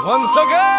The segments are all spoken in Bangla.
Once again.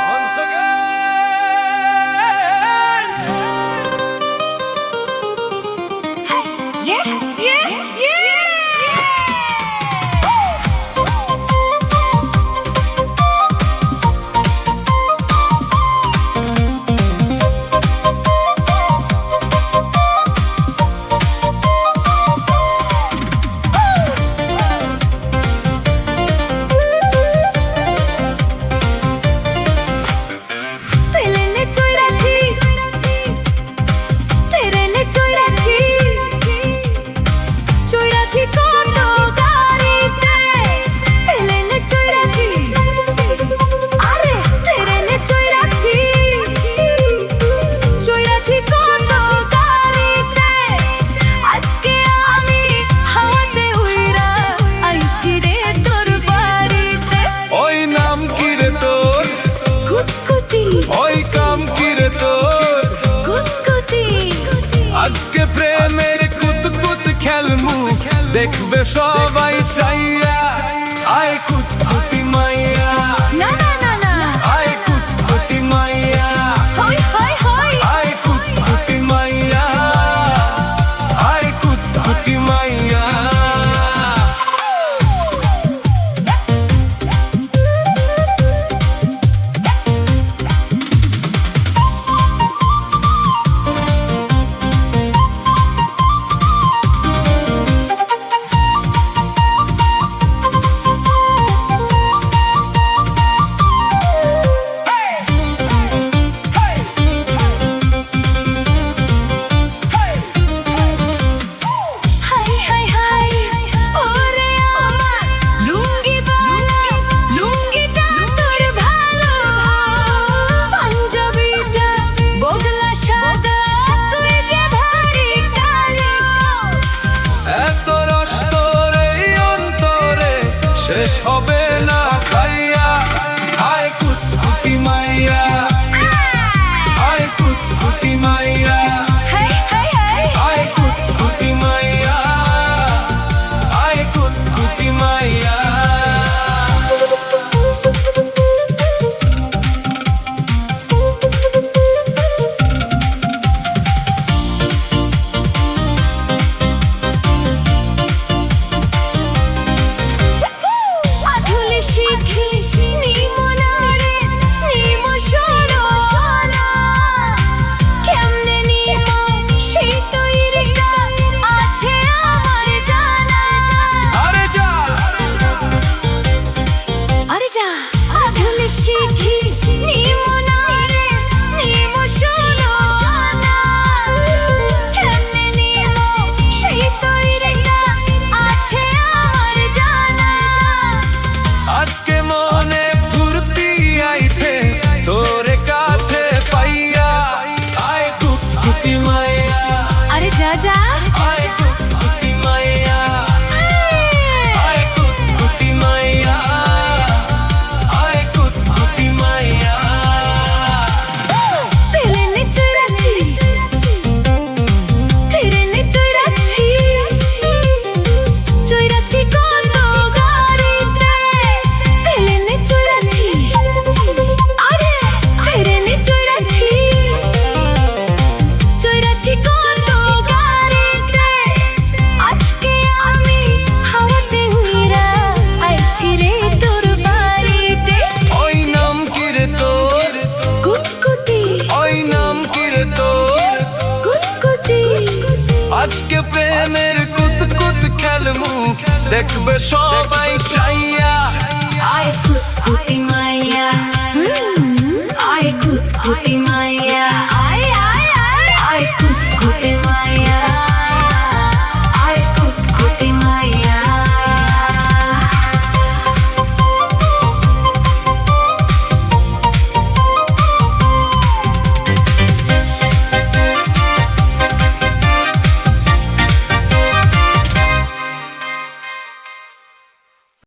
আজকে প্রেমের কুতকুত খেলমু দেখবে সবাই চাইয়া আয় কুতকুতি মাইয়া না না না না আয় কুতকুতি মাইয়া হই হই হই আয় কুতকুতি মাইয়া আয় কুতকুতি মাইয়া শেষ হবে না খাইয়া আয় কুতকুতি মাইয়া আয় কুতকুতি মাইয়া আয় কুতকুতি মাইয়া আয় কুতকুতি মাইয়া আজকে প্রেমের কুতকুত খেলমু দেখবে সবাই চাইয়া আয় কুতকুতি মাইয়া আয় কুতকুতি মাইয়া আয় আয় আয় আয় কুতকুতি